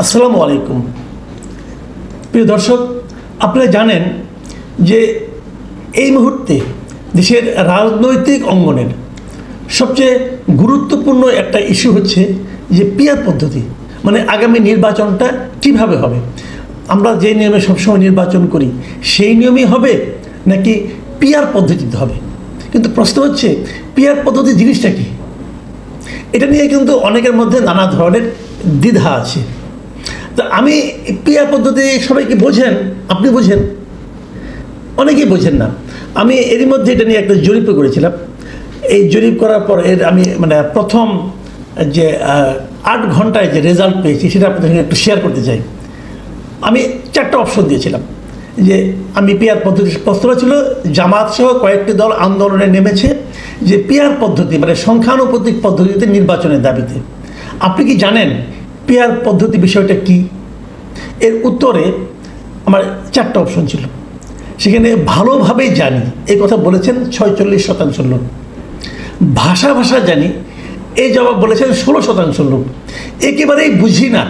আসসালামু আলাইকুম। প্রিয় দর্শক, আপনারা জানেন যে এই মুহূর্তে দেশের রাজনৈতিক অঙ্গনের সবচেয়ে গুরুত্বপূর্ণ একটা ইস্যু হচ্ছে যে পিয়ার পদ্ধতি, মানে আগামী নির্বাচনটা কিভাবে হবে। আমরা যে নিয়মে সবসময় নির্বাচন করি সেই নিয়মই হবে নাকি পিয়ার পদ্ধতিতে হবে। কিন্তু প্রশ্ন হচ্ছে পিয়ার পদ্ধতি জিনিসটা কি, এটা নিয়ে কিন্তু অনেকের মধ্যে নানা ধরনের দ্বিধা আছে। তা আমি পিয়ার পদ্ধতি সবাইকে বোঝেন, আপনি বোঝেন, অনেকেই বোঝেন না। আমি এরই মধ্যে এটা নিয়ে একটা জরিপ করেছিলাম। এই জরিপ করার পর আমি প্রথম যে 8 ঘন্টায় যে রেজাল্ট পেয়েছি সেটা আপনাদের সঙ্গে একটু শেয়ার করতে চাই। আমি 4টা অপশন দিয়েছিলাম যে আমি পিয়ার পদ্ধতি, প্রশ্নটা ছিল জামাত সহ কয়েকটি দল আন্দোলনে নেমেছে যে পিয়ার পদ্ধতি মানে সংখ্যানুপাতিক পদ্ধতিতে নির্বাচনের দাবিতে। আপনি কি জানেন পিয়ার পদ্ধতি বিষয়টা কি? এর উত্তরে আমার 4টা অপশন ছিল। সেখানে ভালোভাবেই জানি এই কথা বলেছেন 46% লোক, ভাষা জানি এই জবাব বলেছেন 16% লোক, একেবারেই বুঝি না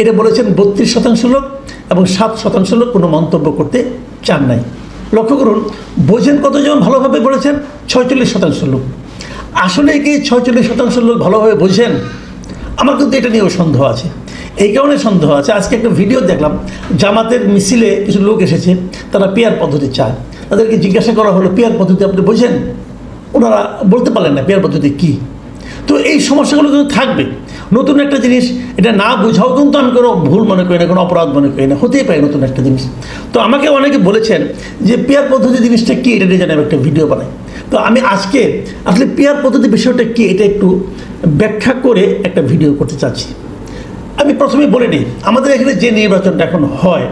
এটা বলেছেন 32% লোক, এবং 7% লোক কোনো মন্তব্য করতে চান নাই। লক্ষ্য করুন, বোঝেন কতজন ভালোভাবে বলেছেন? 46% লোক। আসলে কি 46% লোক ভালোভাবে বোঝেন? আমার কিন্তু এটা নিয়েও সন্দেহ আছে। এই কারণে সন্দেহ আছে, আজকে একটা ভিডিও দেখলাম, জামাতের মিছিলে কিছু লোক এসেছে, তারা পিয়ার পদ্ধতি চায়। তাদেরকে জিজ্ঞাসা করা হলো পিয়ার পদ্ধতি আপনি বোঝেন? ওনারা বলতে পারলেন না পিয়ার পদ্ধতি কী। তো এই সমস্যাগুলো কিন্তু থাকবে। নতুন একটা জিনিস, এটা না বোঝাও কিন্তু আমি কোনো ভুল মনে করি না, কোনো অপরাধ মনে করি না, হতেই পারে নতুন একটা জিনিস। তো আমাকে অনেকে বলেছেন যে পিয়ার পদ্ধতি জিনিসটা কী, এটা নিয়ে যেন আমি একটা ভিডিও বানাই। তো আমি আজকে আসলে পিয়ার পদ্ধতি বিষয়টা কী এটা একটু ব্যাখ্যা করে একটা ভিডিও করতে চাচ্ছি। আমি প্রথমেই বলে নিই, আমাদের এখানে যে নির্বাচনটা এখন হয়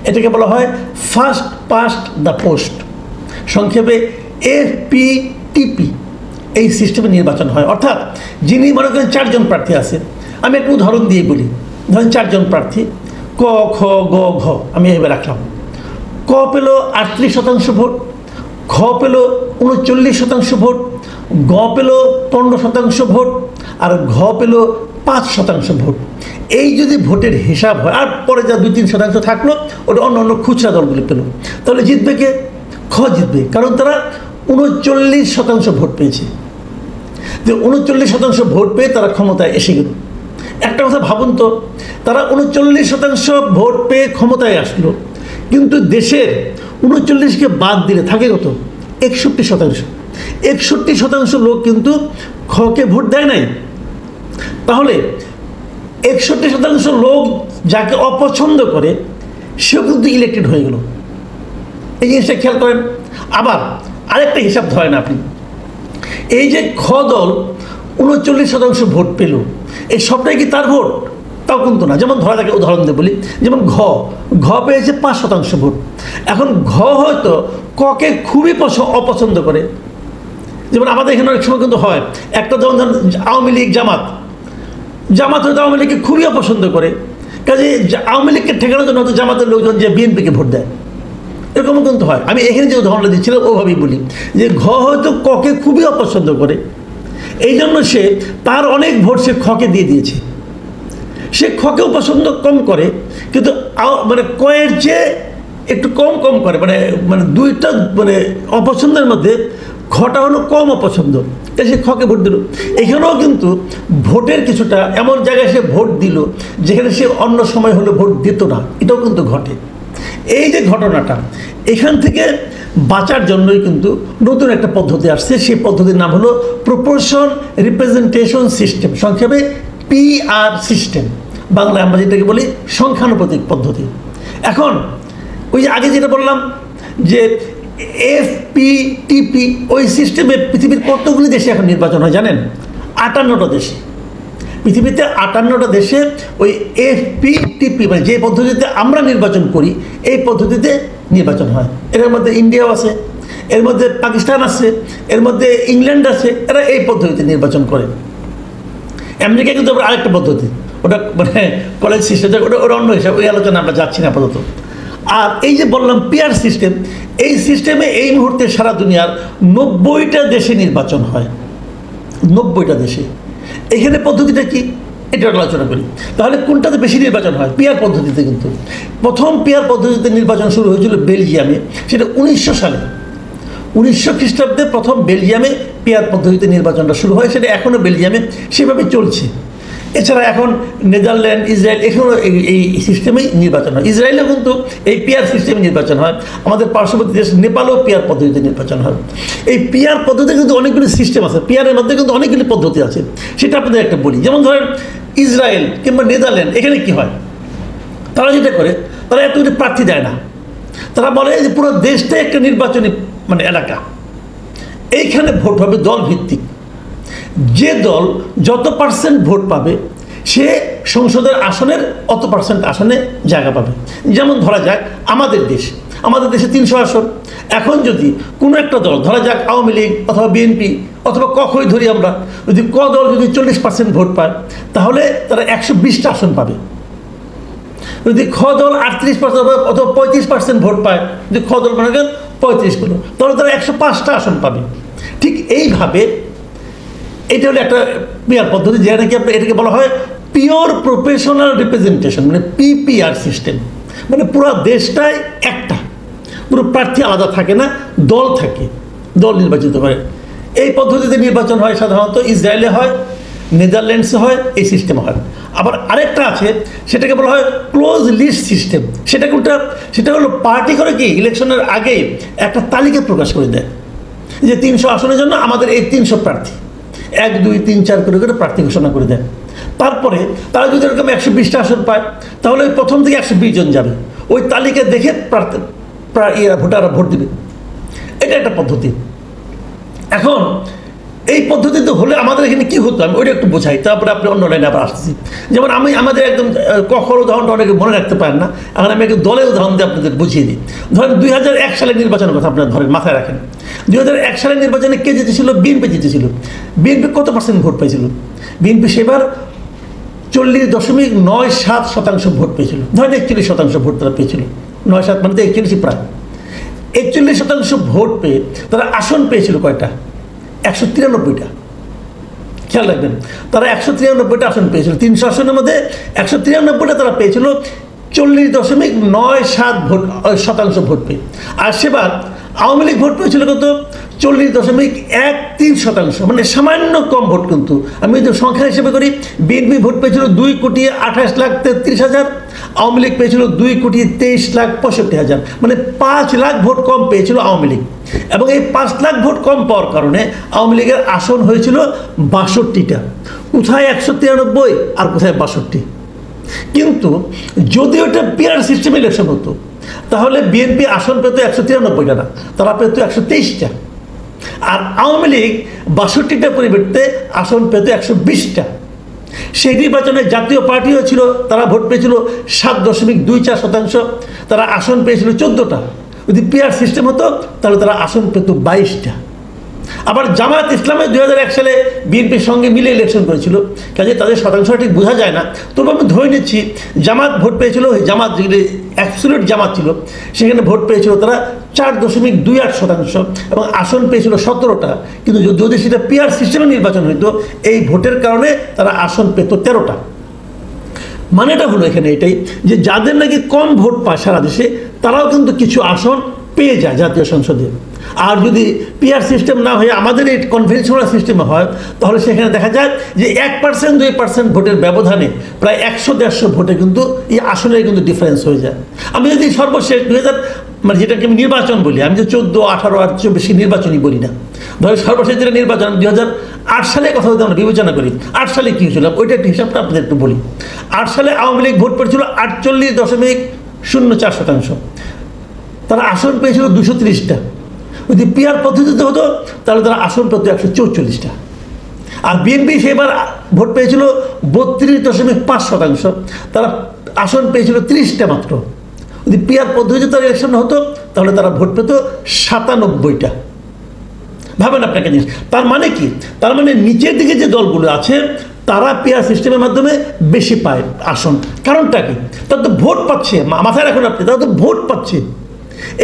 এটাকে বলা হয় ফার্স্ট পাস্ট দ্য পোস্ট, সংক্ষেপে FPTP। এই সিস্টেমে নির্বাচন হয়, অর্থাৎ যিনি মনে করেন 4 জন প্রার্থী আছে, আমি একটু উদাহরণ দিয়ে বলি। ধরেন 4 জন প্রার্থী, ক খ গ ঘ, আমি এভাবে রাখলাম। ক পেল 38% ভোট, খ পেল 39% ভোট, গ পেল 15% ভোট, আর ঘ পেল 5% ভোট। এই যদি ভোটের হিসাব হয়, আর পরে যা 2-3% থাকলো ওটা অন্য খুচরা দলগুলি পেল, তাহলে জিতবে কে? খ জিতবে, কারণ তারা 39% ভোট পেয়েছে। যে 39% ভোট পেয়ে তারা ক্ষমতায় এসে গেল। একটা কথা ভাবুন তো, তারা 39% ভোট পেয়ে ক্ষমতায় আসলো, কিন্তু দেশের 39কে বাদ দিলে থাকে কত? 61%। 61% লোক কিন্তু খকে ভোট দেয় নাই। তাহলে 61% লোক যাকে অপছন্দ করে সেও কিন্তু ইলেক্টেড হয়ে গেল। এই জিনিসটা খেয়াল করেন। আবার আরেকটা হিসাব ধরেন আপনি, এই যে খ দল 39% ভোট পেল, এই সবটাই কি তার ভোট? তাও কিন্তু না। যেমন ধরা যাকে উদাহরণ দিয়ে বলি, যেমন ঘ পেয়েছে 5% ভোট। এখন ঘ হয়তো ককে খুবই অপছন্দ করে। যেমন আমাদের এখানে অনেক সময় কিন্তু হয়, একটা যেমন আওয়ামী লীগ জামাত হয়তো আওয়ামী লীগকে খুবই অপছন্দ করে, কাজে আওয়ামী লীগকে ঠেকানোর জন্য হয়তো জামাতের লোকজন যে বিএনপিকে ভোট দেয়, এরকমও কিন্তু হয়। আমি এখানে যে উদাহরণটা দিচ্ছিলাম ওভাবেই বলি যে ঘ হয়তো ককে খুবই অপছন্দ করে, এই জন্য সে তার অনেক ভোট সে খকে দিয়ে দিয়েছে। সে খকেও পছন্দ কম করে, কিন্তু মানে কয়ের চেয়ে একটু কম করে, মানে দুইটা অপছন্দের মধ্যে খটা হলো কম অপছন্দ, তাই সে খকে ভোট দিল। এখানেও কিন্তু ভোটের কিছুটা এমন জায়গায় সে ভোট দিল যেখানে সে অন্য সময় হলে ভোট দিত না, এটাও কিন্তু ঘটে। এই যে ঘটনাটা, এখান থেকে বাঁচার জন্যই কিন্তু নতুন একটা পদ্ধতি আসছে। সেই পদ্ধতির নাম হলো প্রপোর্শন রিপ্রেজেন্টেশন সিস্টেম, সংক্ষেপে PR সিস্টেম। বাংলায় আমরা যেটাকে বলি সংখ্যানুপাতিক পদ্ধতি। এখন ওই যে আগে যেটা বললাম যে FPTP, ওই সিস্টেমে পৃথিবীর কতগুলি দেশে এখন নির্বাচন হয় জানেন? 58টা দেশে। পৃথিবীতে 58টা দেশে ওই FPTP মানে যে পদ্ধতিতে আমরা নির্বাচন করি এই পদ্ধতিতে নির্বাচন হয়। এর মধ্যে ইন্ডিয়াও আছে, এর মধ্যে পাকিস্তান আছে, এর মধ্যে ইংল্যান্ড আছে, এরা এই পদ্ধতিতে নির্বাচন করে। আমেরিকা কিন্তু আবার আরেকটা পদ্ধতি, ওটা কলেজ সিস্টেম, ওটা অন্য হিসাবে, ওই আলোচনা আমরা যাচ্ছি না আপাতত। আর এই যে বললাম পিয়ার সিস্টেম, এই সিস্টেমে এই মুহূর্তে সারা দুনিয়ার 90টা দেশে নির্বাচন হয়, 90টা দেশে। এখানে পদ্ধতিটা কি? এটা আলোচনা করি। তাহলে কোনটাতে বেশি নির্বাচন হয়? পিয়ার পদ্ধতিতে। কিন্তু প্রথম পিয়ার পদ্ধতিতে নির্বাচন শুরু হয়েছিল বেলজিয়ামে, সেটা 1900 সালে। 1900 খ্রিস্টাব্দে প্রথম বেলজিয়ামে পিয়ার পদ্ধতিতে নির্বাচনটা শুরু হয়, সেটা এখনও বেলজিয়ামে সেভাবে চলছে। এছাড়া এখন নেদারল্যান্ড, ইসরায়েল, এখনও এই সিস্টেমেই নির্বাচন হয়। ইসরায়েলেও কিন্তু এই পিয়ার সিস্টেমে নির্বাচন হয়। আমাদের পার্শ্ববর্তী দেশ নেপালেও পিয়ার পদ্ধতিতে নির্বাচন হয়। এই পিয়ার পদ্ধতিতে কিন্তু অনেকগুলি সিস্টেম আছে, পিয়ারের মধ্যে কিন্তু অনেকগুলি পদ্ধতি আছে, সেটা আপনাদের একটা বলি। যেমন ধরেন ইসরায়েল কিংবা নেদারল্যান্ড, এখানে কি হয়? তারা যেটা করে, তারা এতগুলি প্রার্থী দেয় না। তারা বলে যে পুরো দেশটাই একটা নির্বাচনী এলাকা, এইখানে ভোট হবে দল ভিত্তিক। যে দল যত পার্সেন্ট ভোট পাবে সে সংসদের আসনের অত পার্সেন্ট আসনে জায়গা পাবে। যেমন ধরা যাক আমাদের দেশে 300 আসন। এখন যদি কোনো একটা দল, ধরা যাক আওয়ামী লীগ অথবা বিএনপি অথবা কখই ধরি আমরা, যদি দল যদি 40% ভোট পায়, তাহলে তারা 120টা আসন পাবে। যদি দল 38% অথবা 35% ভোট পায়, যদি দল মনে করেন 35 পেল, তাহলে তারা 105টা আসন পাবে। ঠিক এইভাবে এটা হলো একটা পিয়ার পদ্ধতি, যেটা নাকি এটাকে বলা হয় পিওর প্রফেশনাল রিপ্রেজেন্টেশন, মানে পিপিআর সিস্টেম। মানে পুরো দেশটাই একটা, পুরো প্রার্থী আলাদা থাকে না, দল থাকে, দল নির্বাচিত করে। এই পদ্ধতিতে নির্বাচন হয় সাধারণত ইসরায়েলে হয়, নেদারল্যান্ডসে হয়, এই সিস্টেম হয়। আবার আরেকটা আছে, সেটাকে বলা হয় ক্লোজ লিস্ট সিস্টেম। সেটা হলো পার্টি করে কি ইলেকশনের আগে একটা তালিকা প্রকাশ করে দেয় যে 300 আসনের জন্য আমাদের এই 300 প্রার্থী, 1, 2, 3, 4 করে প্রার্থী ঘোষণা করে দেয়। তারপরে তারা যদি এরকম 120টা আসন পায়, তাহলে ওই প্রথম থেকে 120 জন যাবে, ওই তালিকা দেখে ভোটাররা ভোট দেবে। এটা একটা পদ্ধতি। এখন এই পদ্ধতিতে হলে আমাদের এখানে কী হতো আমি ওইটা একটু বোঝাই, তারপরে আপনি অন্য লাইনে আবার আসতেছি। যেমন আমাদের একদম কখনো উদাহরণটা অনেকে মনে রাখতে পারেন না, এখন আমি একটু দলের উদাহরণ দিয়ে আপনাদের বুঝিয়ে দিই। ধরেন 2001 সালের নির্বাচনের কথা আপনারা ধরেন, মাথায় রাখেন। 2001 সালের নির্বাচনে কে জিতেছিল? বিএনপি জিতেছিল। বিএনপি কত পার্সেন্ট ভোট পেয়েছিল? বিএনপি সেবার 40.97% ভোট পেয়েছিল। ধরেন 41% ভোট তারা পেয়েছিল। 9-7 মানে 41 প্রায় 41% ভোট পেয়ে তারা আসন পেয়েছিল কয়টা? 193টা। খেয়াল রাখবেন, তারা 193টা আসন পেয়েছিল। 300 আসনের মধ্যে 193টা তারা পেয়েছিল 40.97% ভোট পেয়ে। আর সেবার আওয়ামী লীগ ভোট পেয়েছিল কত? 40.13%, মানে সামান্য কম ভোট। কিন্তু আমি যদি সংখ্যা হিসেবে করি, বিএনপি ভোট পেয়েছিল 2,28,33,000, আওয়ামী লীগ পেয়েছিল 2,23,65,000, মানে 5 লাখ ভোট কম পেয়েছিল আওয়ামী লীগ। এবং এই 5 লাখ ভোট কম পাওয়ার কারণে আওয়ামী লীগের আসন হয়েছিল 62টা। কোথায় 193 আর কোথায় 62? কিন্তু যদি ওটা পিয়ার সিস্টেম ইলেকশন হতো, তাহলে বিএনপি আসন পেত 193টা না, তারা পেত 123টা। আর আওয়ামী লীগ 62টার পরিবর্তে আসন পেত 120টা। সেই নির্বাচনে জাতীয় পার্টিও ছিল, তারা ভোট পেয়েছিল 7.24%, তারা আসন পেয়েছিল 14টা। যদি পিয়ার সিস্টেম হতো তাহলে তারা আসন পেত 22টা। আবার জামাত ইসলামে 2001 সালে বিএনপির সঙ্গে মিলে ইলেকশন করেছিল, কাজে তাদের শতাংশ ঠিক বোঝা যায় না। তবু আমি ধরে নিচ্ছি জামাত ভোট পেয়েছিল, জামাত যেগুলি অ্যাবসলিউট জামাত ছিল, সেখানে ভোট পেয়েছিল তারা 4.28% এবং আসন পেয়েছিল 17টা। কিন্তু যদি সেটা পিয়ার সিস্টেমে নির্বাচন হইতো, এই ভোটের কারণে তারা আসন পেত 13টা। মানেটা হলো এখানে এটাই যে যাদের নাকি কম ভোট পায় সারা দেশে, তারাও কিন্তু কিছু আসন পেয়ে যায় জাতীয় সংসদে। আর যদি পিয়ার সিস্টেম না হয়ে আমাদের এই কনভেনশনাল সিস্টেমে হয়, তাহলে সেখানে দেখা যায় যে 1%, 2% ভোটের ব্যবধানে প্রায় 100-150 ভোটে কিন্তু এই আসনের কিন্তু ডিফারেন্স হয়ে যায়। আমি যদি সর্বশেষ 2000 মানে যেটাকে আমি নির্বাচন বলি, আমি যে 14, 18 আর 24 নির্বাচনই বলি না, ধরো সর্বশেষ যেটা নির্বাচন 2008 সালে কথা যদি আমরা বিবেচনা করি, 8 সালে কী হয়েছিল ওইটা একটু হিসাবটা আপনাদের একটু বলি। 8 সালে আওয়ামী লীগ ভোট পেয়েছিল 48.04%, তারা আসন পেয়েছিল 230টা। যদি পিয়ার পদ্ধতিতে হতো তাহলে তারা আসন পেত 144টা। আর বিএনপি সেবার ভোট পেয়েছিল 32.5%, তারা আসন পেয়েছিল 30টা মাত্র। যদি পিয়ার পদ্ধতিতে তার ইলেকশন হতো তাহলে তারা ভোট পেত 97টা। ভাবেন আপনাকে জিনিস, তার মানে কি? তার মানে নিচের দিকে যে দলগুলো আছে তারা পিয়ার সিস্টেমের মাধ্যমে বেশি পায় আসন। কারণটা কি? তারা তো ভোট পাচ্ছে, মাথায় রাখুন আপনি, তারা তো ভোট পাচ্ছে।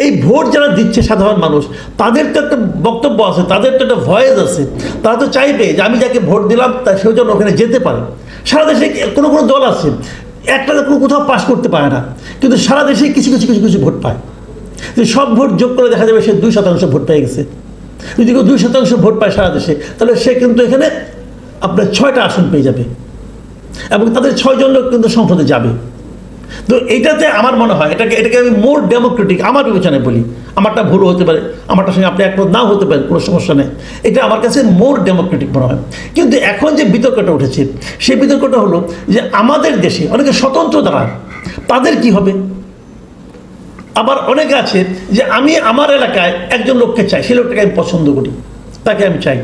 এই ভোট যারা দিচ্ছে সাধারণ মানুষ, তাদের তো একটা বক্তব্য আছে, তাদের তো একটা ভয়েস আছে। তারা তো চাইবে যে আমি যাকে ভোট দিলাম তা সেও যেন ওখানে যেতে পারে। সারা দেশে কোনো কোনো দল আছে একটা কোনো কোথাও পাস করতে পারে না, কিন্তু সারা দেশে কিছু কিছু কিছু কিছু ভোট পায়। যে সব ভোট যোগ করে দেখা যাবে সে 2% ভোট পেয়ে গেছে। যদি কেউ 2% ভোট পায় সারা দেশে, তাহলে সে কিন্তু এখানে আপনার 6টা আসন পেয়ে যাবে এবং তাদের 6 জন লোক কিন্তু সংসদে যাবে। তো এইটাতে আমার মনে হয় এটাকে আমি মোর ডেমোক্রেটিক আমার বিবেচনায় বলি, আমারটা ভুল হতে পারে, আমারটার সঙ্গে আপনি একমত নাও হতে পারেন, কোনো সমস্যা নেই, এটা আমার কাছে মোর ডেমোক্রেটিক মনে হয়। কিন্তু এখন যে বিতর্কটা উঠেছে সেই বিতর্কটা হলো যে আমাদের দেশে অনেকে স্বতন্ত্র দ্বারা তাদের কি হবে। আবার অনেকে আছে যে আমি আমার এলাকায় একজন লোককে চাই, সেই লোকটাকে আমি পছন্দ করি, তাকে আমি চাই।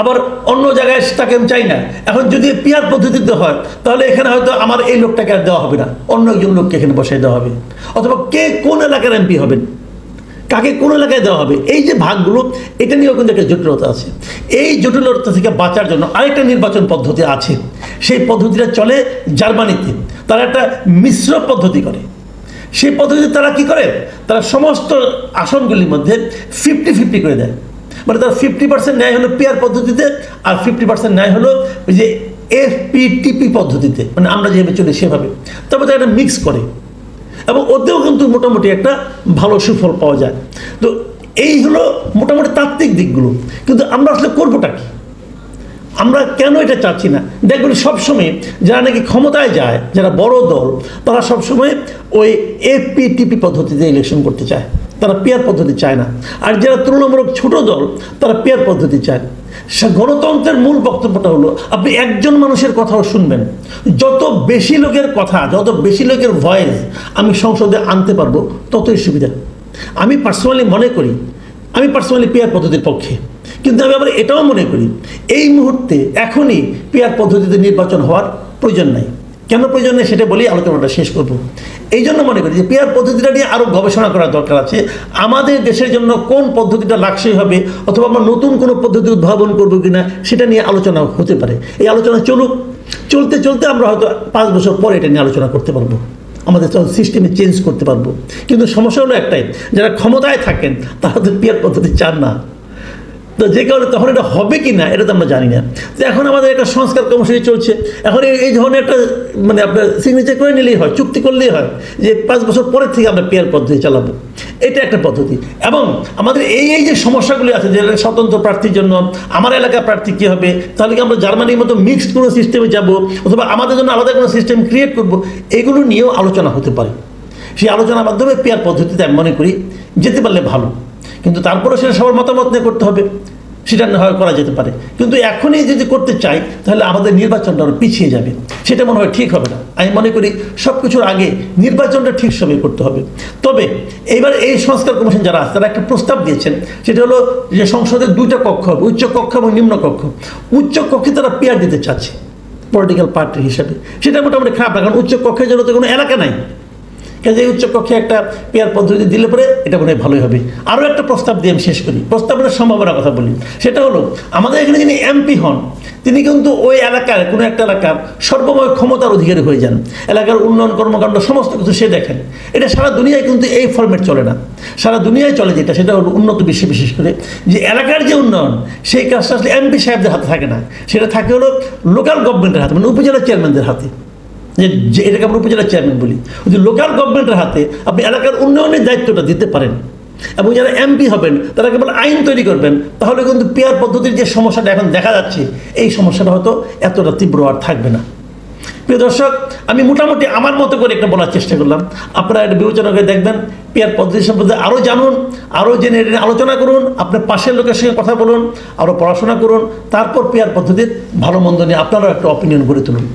আবার অন্য জায়গায় তাকে আমি চাই না। এখন যদি পিয়ার পদ্ধতিতে হয় তাহলে এখানে হয়তো আমার এই লোকটাকে আর দেওয়া হবে না, অন্য একজন লোককে এখানে বসাই দেওয়া হবে। অথবা কে কোন এলাকার এমপি হবেন, কাকে কোন এলাকায় দেওয়া হবে, এই যে ভাগগুলো, এটা নিয়েও কিন্তু একটা জটিলতা আছে। এই জটিলতা থেকে বাঁচার জন্য আরেকটা নির্বাচন পদ্ধতি আছে। সেই পদ্ধতিটা চলে জার্মানিতে। তারা একটা মিশ্র পদ্ধতি করে। সেই পদ্ধতিতে তারা কি করে, তারা সমস্ত আসনগুলির মধ্যে 50-50 করে দেয়। মানে তার 50% ন্যায় হলো পিয়ার পদ্ধতিতে, আর 50% ন্যায় হলো ওই যে FPTP পদ্ধতিতে, মানে আমরা যেভাবে চলি সেভাবে। তবে তারা একটা মিক্স করে এবং ওতেও কিন্তু মোটামুটি একটা ভালো সুফল পাওয়া যায়। তো এই হলো মোটামুটি তাত্ত্বিক দিকগুলো। কিন্তু আমরা আসলে করবোটা কি, আমরা কেন এটা চাচ্ছি না? দেখবেন সবসময় যারা নাকি ক্ষমতায় যায়, যারা বড় দল, তারা সবসময় ওই FPTP পদ্ধতিতে ইলেকশন করতে চায়, তারা পিয়ার পদ্ধতি চায় না। আর যারা তুলনামূলক ছোট দল, তারা পিয়ার পদ্ধতি চায়। গণতন্ত্রের মূল বক্তব্যটা হলো আপনি একজন মানুষের কথাও শুনবেন। যত বেশি লোকের কথা, যত বেশি লোকের ভয়েস আমি সংসদে আনতে পারবো, ততই সুবিধা। আমি পার্সোনালি মনে করি, আমি পার্সোনালি পিয়ার পদ্ধতির পক্ষে। কিন্তু আমি আবার এটাও মনে করি এই মুহূর্তে এখনই পিয়ার পদ্ধতিতে নির্বাচন হওয়ার প্রয়োজন নাই। কেন প্রয়োজন নেই সেটা বলেই আলোচনাটা শেষ করব। এই জন্য মনে করি যে পিয়ার পদ্ধতিটা নিয়ে আরও গবেষণা করার দরকার আছে। আমাদের দেশের জন্য কোন পদ্ধতিটা লাক্সই হবে, অথবা আমরা নতুন কোনো পদ্ধতি উদ্ভাবন করবো কিনা, সেটা নিয়ে আলোচনা হতে পারে। এই আলোচনা চলতে চলতে আমরা হয়তো 5 বছর পরে এটা নিয়ে আলোচনা করতে পারবো, আমাদের সিস্টেমে চেঞ্জ করতে পারবো। কিন্তু সমস্যা হলো একটাই, যারা ক্ষমতায় থাকেন তারা তো পিয়ার পদ্ধতি চান না। তো যে কারণে তখন এটা হবে কি না এটা তো আমরা জানি না। তো এখন আমাদের একটা সংস্কার কর্মসূচি চলছে। এখন এই ধরনের একটা মানে আপনার সিগনেচার করে নিলেই হয়, চুক্তি করলেই হয় যে 5 বছর পরের থেকে আমরা পিয়ার পদ্ধতি চালাবো। এটা একটা পদ্ধতি। এবং আমাদের এই যে সমস্যাগুলি আছে, যে স্বতন্ত্র প্রার্থীর জন্য আমার এলাকার প্রার্থী কী হবে, তাহলে কি আমরা জার্মানির মতো মিক্সড কোনো সিস্টেমে যাব, অথবা আমাদের জন্য আলাদা কোনো সিস্টেম ক্রিয়েট করব, এগুলো নিয়েও আলোচনা হতে পারে। সেই আলোচনার মাধ্যমে পিয়ার পদ্ধতিতে আমি মনে করি যেতে পারলে ভালো। কিন্তু তারপরেও সেটা সবার মতামত নিয়ে করতে হবে, সেটা না হয় করা যেতে পারে। কিন্তু এখনই যদি করতে চাই তাহলে আমাদের নির্বাচনটা আরও পিছিয়ে যাবে, সেটা মনে হয় ঠিক হবে না। আমি মনে করি সব কিছুর আগে নির্বাচনটা ঠিক সময় করতে হবে। তবে এইবার এই সংস্কার কমিশন যারা আছে তারা একটা প্রস্তাব দিয়েছেন, সেটা হলো যে সংসদের 2টা কক্ষ হবে, উচ্চ কক্ষ এবং নিম্ন কক্ষ। উচ্চ কক্ষে তারা পিয়ার দিতে চাচ্ছে পলিটিক্যাল পার্টি হিসাবে। সেটা মোটামুটি খারাপ না, কারণ উচ্চ কক্ষের জন্য তো কোনো এলাকা নাই। কাজে উচ্চ কক্ষে একটা পেয়ার পদ্ধতি দিলে পরে এটা মনে হয় ভালোই হবে। আরও একটা প্রস্তাব দিয়ে আমি শেষ করি, প্রস্তাবনার সম্ভাবনার কথা বলি। সেটা হলো আমাদের এখানে যিনি এমপি হন তিনি কিন্তু ওই এলাকার কোনো একটা এলাকার সর্বময় ক্ষমতার অধিকারী হয়ে যান। এলাকার উন্নয়ন কর্মকাণ্ড সমস্ত কিছু সে দেখেন। এটা সারা দুনিয়ায় কিন্তু এই ফরম্যাট চলে না। সারা দুনিয়ায় চলে যেটা, সেটা হলো উন্নত বিশ্বে বিশেষ করে, যে এলাকার যে উন্নয়ন সেই কাজটা আসলে এমপি সাহেবদের হাতে থাকে না, সেটা থাকে হলো লোকাল গভর্নমেন্টের হাতে, মানে উপজেলা চেয়ারম্যানদের হাতে। যে এটাকে আমরা উপজেলা চেয়ারম্যান বলি। যদি লোকাল গভর্নমেন্টের হাতে আপনি এলাকার উন্নয়নের দায়িত্বটা দিতে পারেন এবং যারা এমপি হবেন তারা কেবল আইন তৈরি করবেন, তাহলে কিন্তু পিয়ার পদ্ধতির যে সমস্যাটা এখন দেখা যাচ্ছে এই সমস্যাটা হয়তো এতটা তীব্র আর থাকবে না। প্রিয় দর্শক, আমি মোটামুটি আমার মতো করে একটা বলার চেষ্টা করলাম। আপনারা এটা বিবেচনা করে দেখবেন, পিয়ার পদ্ধতি সম্বন্ধে আরও জানুন, আরও জেনে আলোচনা করুন, আপনার পাশের লোকের সঙ্গে কথা বলুন, আরও পড়াশোনা করুন, তারপর পিয়ার পদ্ধতির ভালো মন্দ নিয়ে আপনারাও একটা অপিনিয়ন গড়ে তুলুন।